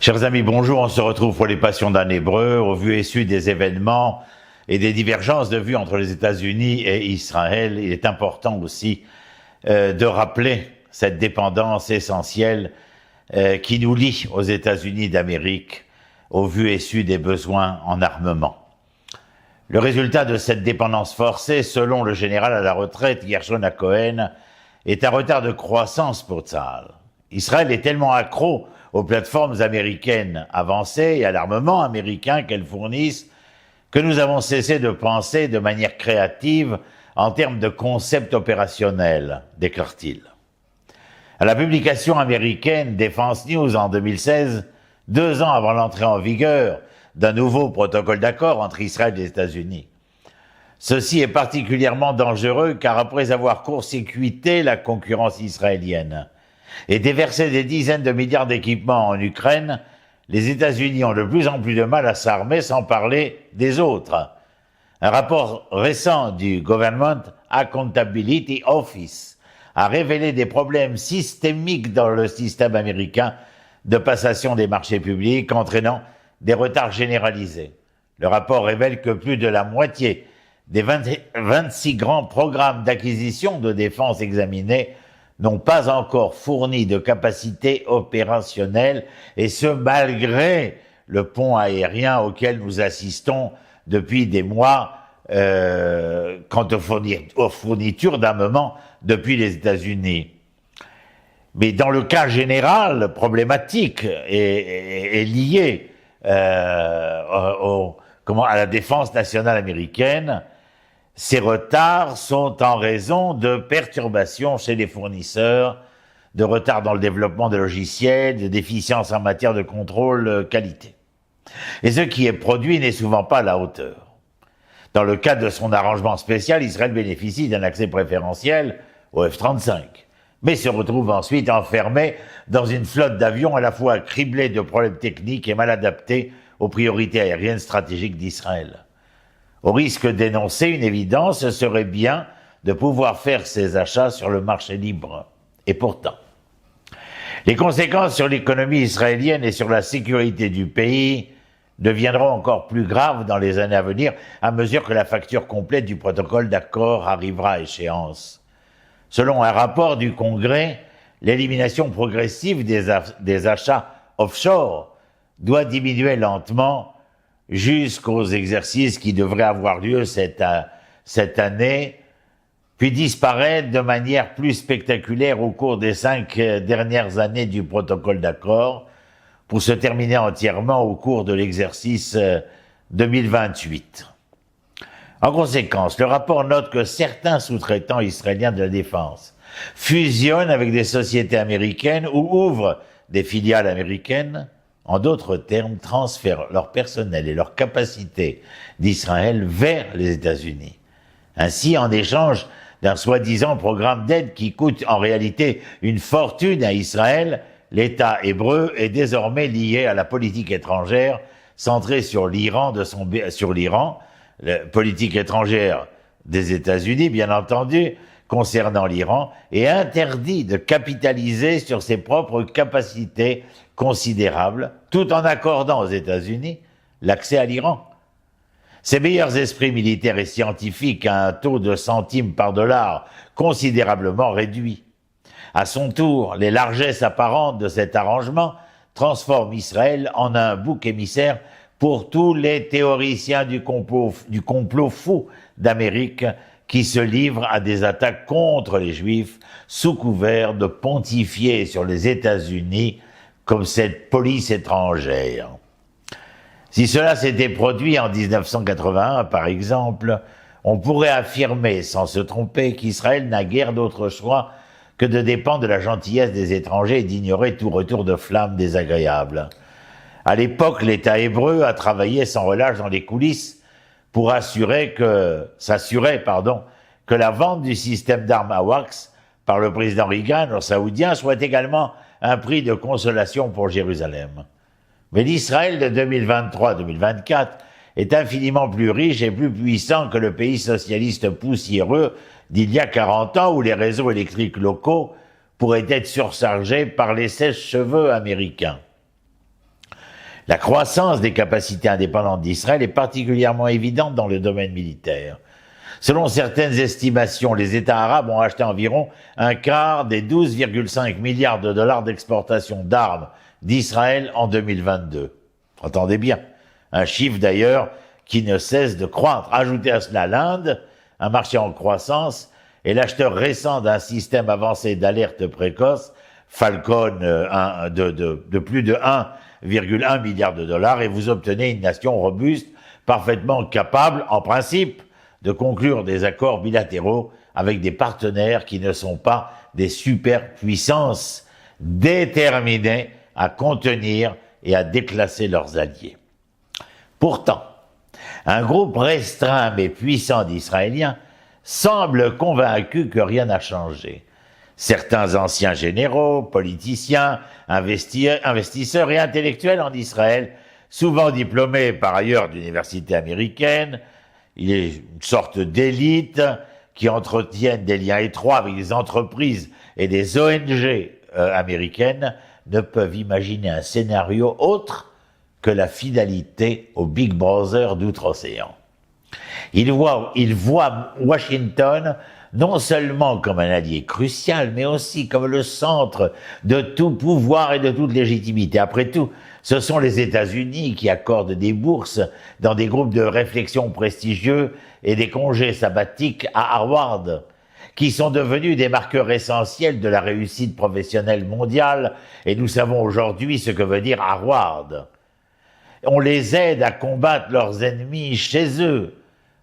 Chers amis, bonjour, on se retrouve pour les Passions d'un Hébreu, au vu et su des événements et des divergences de vues entre les États-Unis et Israël. Il est important aussi de rappeler cette dépendance essentielle qui nous lie aux États-Unis d'Amérique, au vu et su des besoins en armement. Le résultat de cette dépendance forcée, selon le général à la retraite Gershon Cohen, est un retard de croissance pour Tsahal. Israël est tellement accro aux plateformes américaines avancées et à l'armement américain qu'elles fournissent, que nous avons cessé de penser de manière créative en termes de concepts opérationnels, déclare-t-il. À la publication américaine Defense News en 2016, 2 ans avant l'entrée en vigueur d'un nouveau protocole d'accord entre Israël et les États-Unis. Ceci est particulièrement dangereux car après avoir court-circuité la concurrence israélienne et déverser des dizaines de milliards d'équipements en Ukraine, les États-Unis ont de plus en plus de mal à s'armer, sans parler des autres. Un rapport récent du Government Accountability Office a révélé des problèmes systémiques dans le système américain de passation des marchés publics, entraînant des retards généralisés. Le rapport révèle que plus de la moitié des 26 grands programmes d'acquisition de défense examinés n'ont pas encore fourni de capacité opérationnelle, et ce malgré le pont aérien auquel nous assistons depuis des mois quant aux fournitures d'armement depuis les États-Unis. Mais dans le cas général, problématique est liée à la défense nationale américaine. Ces retards sont en raison de perturbations chez les fournisseurs, de retards dans le développement de logiciels, de déficiences en matière de contrôle qualité. Et ce qui est produit n'est souvent pas à la hauteur. Dans le cadre de son arrangement spécial, Israël bénéficie d'un accès préférentiel au F-35, mais se retrouve ensuite enfermé dans une flotte d'avions à la fois criblée de problèmes techniques et mal adaptés aux priorités aériennes stratégiques d'Israël. Au risque d'énoncer une évidence, ce serait bien de pouvoir faire ces achats sur le marché libre. Et pourtant, les conséquences sur l'économie israélienne et sur la sécurité du pays deviendront encore plus graves dans les années à venir, à mesure que la facture complète du protocole d'accord arrivera à échéance. Selon un rapport du Congrès, l'élimination progressive des achats offshore doit diminuer lentement jusqu'aux exercices qui devraient avoir lieu cette année, puis disparaître de manière plus spectaculaire au cours des 5 dernières années du protocole d'accord, pour se terminer entièrement au cours de l'exercice 2028. En conséquence, le rapport note que certains sous-traitants israéliens de la défense fusionnent avec des sociétés américaines ou ouvrent des filiales américaines. En d'autres termes, transfèrent leur personnel et leurs capacités d'Israël vers les États-Unis. Ainsi, en échange d'un soi-disant programme d'aide qui coûte en réalité une fortune à Israël, l'État hébreu est désormais lié à la politique étrangère centrée sur l'Iran, la politique étrangère des États-Unis, bien entendu, concernant l'Iran, et interdit de capitaliser sur ses propres capacités considérables, tout en accordant aux États-Unis l'accès à l'Iran. Ses meilleurs esprits militaires et scientifiques à un taux de centimes par dollar considérablement réduit. À son tour, les largesses apparentes de cet arrangement transforment Israël en un bouc émissaire pour tous les théoriciens du complot fou d'Amérique qui se livrent à des attaques contre les Juifs sous couvert de pontifier sur les États-Unis comme cette police étrangère. Si cela s'était produit en 1981, par exemple, on pourrait affirmer, sans se tromper, qu'Israël n'a guère d'autre choix que de dépendre de la gentillesse des étrangers et d'ignorer tout retour de flamme désagréable. À l'époque, l'État hébreu a travaillé sans relâche dans les coulisses pour s'assurer que la vente du système d'armes AWACS par le président Reagan aux Saoudiens soit également un prix de consolation pour Jérusalem. Mais l'Israël de 2023-2024 est infiniment plus riche et plus puissant que le pays socialiste poussiéreux d'il y a 40 ans où les réseaux électriques locaux pourraient être surchargés par les sèche-cheveux américains. La croissance des capacités indépendantes d'Israël est particulièrement évidente dans le domaine militaire. Selon certaines estimations, les États arabes ont acheté environ un quart des 12,5 milliards de dollars d'exportation d'armes d'Israël en 2022. Entendez bien, un chiffre d'ailleurs qui ne cesse de croître. Ajoutez à cela l'Inde, un marché en croissance, et l'acheteur récent d'un système avancé d'alerte précoce, Falcon, de plus de 1,1 milliard de dollars, et vous obtenez une nation robuste, parfaitement capable, en principe, de conclure des accords bilatéraux avec des partenaires qui ne sont pas des superpuissances déterminées à contenir et à déclasser leurs alliés. Pourtant, un groupe restreint mais puissant d'Israéliens semble convaincu que rien n'a changé. Certains anciens généraux, politiciens, investisseurs et intellectuels en Israël, souvent diplômés par ailleurs d'universités américaines, il est une sorte d'élite qui entretiennent des liens étroits avec des entreprises et des ONG américaines, ne peuvent imaginer un scénario autre que la fidélité au Big Brother d'outre-océan. Ils voient Washington non seulement comme un allié crucial, mais aussi comme le centre de tout pouvoir et de toute légitimité. Après tout, ce sont les États-Unis qui accordent des bourses dans des groupes de réflexion prestigieux et des congés sabbatiques à Harvard, qui sont devenus des marqueurs essentiels de la réussite professionnelle mondiale, et nous savons aujourd'hui ce que veut dire Harvard. On les aide à combattre leurs ennemis chez eux,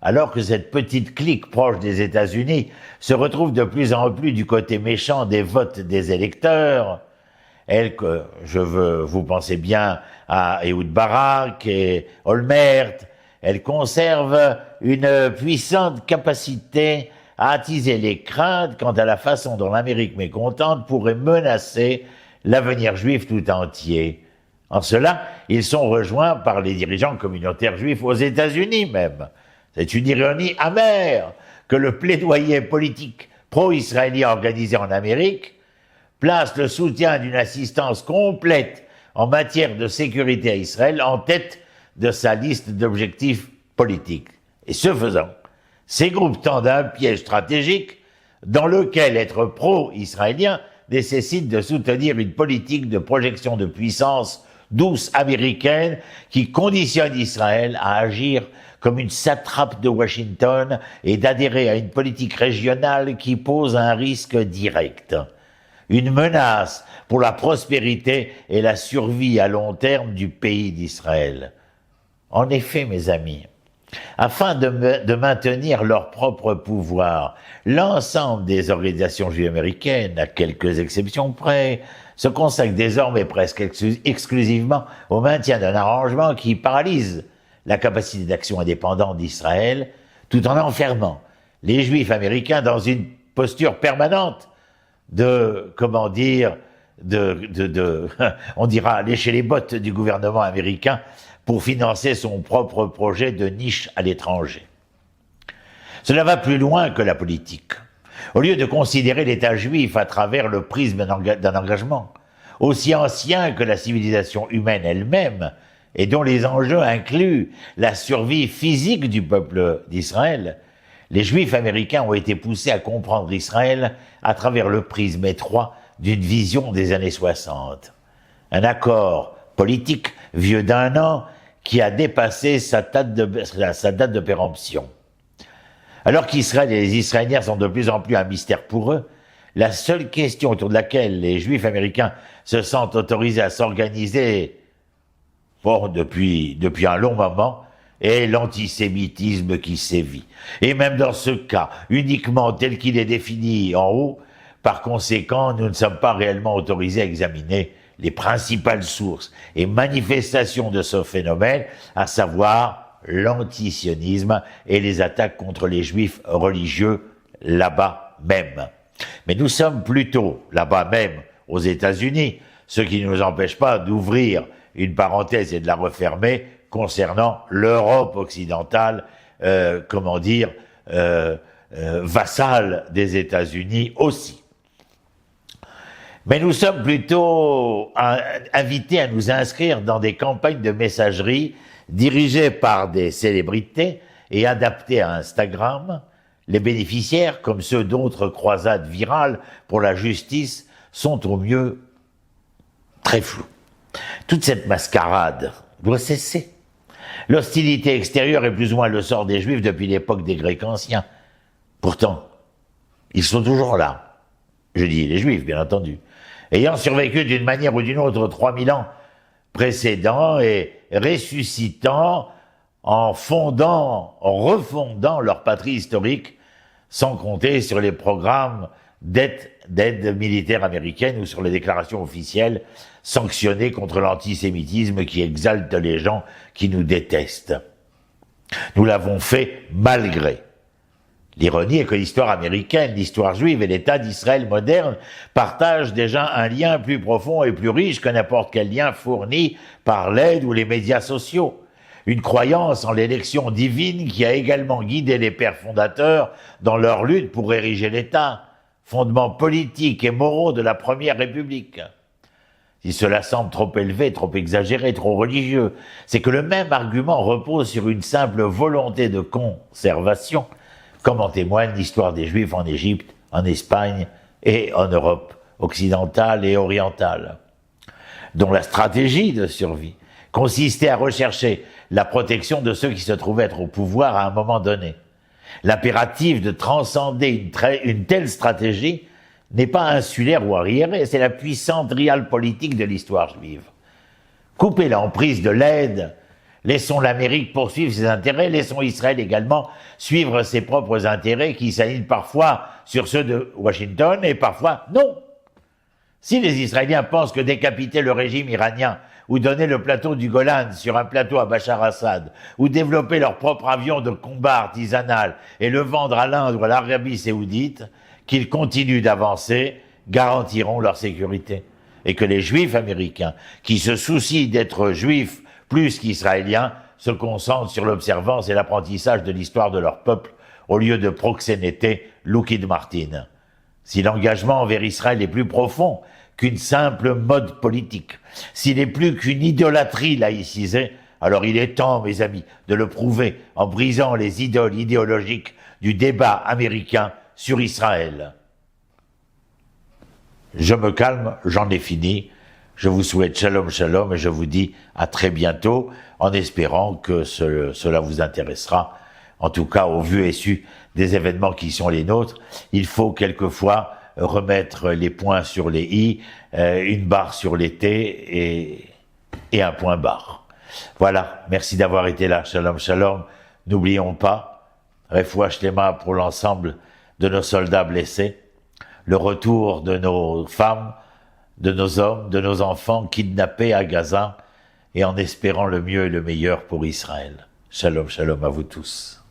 alors que cette petite clique proche des États-Unis se retrouve de plus en plus du côté méchant des votes des électeurs. Vous pensez bien à Ehud Barak et Olmert, elle conserve une puissante capacité à attiser les craintes quant à la façon dont l'Amérique mécontente pourrait menacer l'avenir juif tout entier. En cela, ils sont rejoints par les dirigeants communautaires juifs aux États-Unis même. C'est une ironie amère que le plaidoyer politique pro-israélien organisé en Amérique place le soutien d'une assistance complète en matière de sécurité à Israël en tête de sa liste d'objectifs politiques. Et ce faisant, ces groupes tendent à un piège stratégique dans lequel être pro-israélien nécessite de soutenir une politique de projection de puissance douce américaine qui conditionne Israël à agir comme une satrape de Washington et d'adhérer à une politique régionale qui pose un risque direct, une menace pour la prospérité et la survie à long terme du pays d'Israël. En effet, mes amis, afin de maintenir leur propre pouvoir, l'ensemble des organisations juives américaines, à quelques exceptions près, se consacrent désormais presque exclusivement au maintien d'un arrangement qui paralyse la capacité d'action indépendante d'Israël, tout en enfermant les Juifs américains dans une posture permanente on dira, lécher les bottes du gouvernement américain pour financer son propre projet de niche à l'étranger. Cela va plus loin que la politique. Au lieu de considérer l'État juif à travers le prisme d'un engagement aussi ancien que la civilisation humaine elle-même, et dont les enjeux incluent la survie physique du peuple d'Israël, les Juifs américains ont été poussés à comprendre Israël à travers le prisme étroit d'une vision des années 60. Un accord politique vieux d'1 an qui a dépassé sa date de péremption. Alors qu'Israël et les Israéliens sont de plus en plus un mystère pour eux, la seule question autour de laquelle les Juifs américains se sentent autorisés à s'organiser depuis un long moment est l'antisémitisme qui sévit. Et même dans ce cas, uniquement tel qu'il est défini en haut, par conséquent, nous ne sommes pas réellement autorisés à examiner les principales sources et manifestations de ce phénomène, à savoir l'antisionisme et les attaques contre les Juifs religieux là-bas même. Mais nous sommes plutôt là-bas même aux États-Unis, ce qui ne nous empêche pas d'ouvrir une parenthèse et de la refermer concernant l'Europe occidentale, vassale des États-Unis aussi. Mais nous sommes plutôt invités à nous inscrire dans des campagnes de messagerie dirigées par des célébrités et adaptées à Instagram. Les bénéficiaires, comme ceux d'autres croisades virales pour la justice, sont au mieux très flous. Toute cette mascarade doit cesser. L'hostilité extérieure est plus ou moins le sort des Juifs depuis l'époque des Grecs anciens. Pourtant, ils sont toujours là. Je dis les Juifs, bien entendu. Ayant survécu d'une manière ou d'une autre 3000 ans précédents et ressuscitant en refondant leur patrie historique, sans compter sur les programmes d'aide militaire américaine ou sur les déclarations officielles sanctionnées contre l'antisémitisme qui exalte les gens qui nous détestent. Nous l'avons fait malgré. L'ironie est que l'histoire américaine, l'histoire juive et l'État d'Israël moderne partagent déjà un lien plus profond et plus riche que n'importe quel lien fourni par l'aide ou les médias sociaux. Une croyance en l'élection divine qui a également guidé les pères fondateurs dans leur lutte pour ériger l'État, fondements politiques et moraux de la Première République. Si cela semble trop élevé, trop exagéré, trop religieux, c'est que le même argument repose sur une simple volonté de conservation, comme en témoigne l'histoire des Juifs en Égypte, en Espagne et en Europe occidentale et orientale, dont la stratégie de survie consistait à rechercher la protection de ceux qui se trouvaient être au pouvoir à un moment donné. L'impératif de transcender une telle stratégie n'est pas insulaire ou arriéré, c'est la puissante réelle-politique de l'histoire juive. Couper l'emprise de l'aide, laissons l'Amérique poursuivre ses intérêts, laissons Israël également suivre ses propres intérêts qui s'alignent parfois sur ceux de Washington et parfois non. Si les Israéliens pensent que décapiter le régime iranien ou donner le plateau du Golan sur un plateau à Bachar Assad, ou développer leur propre avion de combat artisanal et le vendre à l'Inde ou à l'Arabie saoudite, qu'ils continuent d'avancer, garantiront leur sécurité. Et que les Juifs américains, qui se soucient d'être Juifs plus qu'Israéliens, se concentrent sur l'observance et l'apprentissage de l'histoire de leur peuple, au lieu de proxénéter Lockheed Martin. Si l'engagement envers Israël est plus profond qu'une simple mode politique, s'il n'est plus qu'une idolâtrie laïcisée, alors il est temps, mes amis, de le prouver en brisant les idoles idéologiques du débat américain sur Israël. Je me calme, j'en ai fini. Je vous souhaite shalom shalom et je vous dis à très bientôt en espérant que cela vous intéressera. En tout cas, au vu et su des événements qui sont les nôtres, il faut quelquefois remettre les points sur les i, une barre sur les t et un point barre. Voilà, merci d'avoir été là. Shalom, shalom. N'oublions pas, Refoua Shlema pour l'ensemble de nos soldats blessés, le retour de nos femmes, de nos hommes, de nos enfants kidnappés à Gaza et en espérant le mieux et le meilleur pour Israël. Shalom, shalom à vous tous.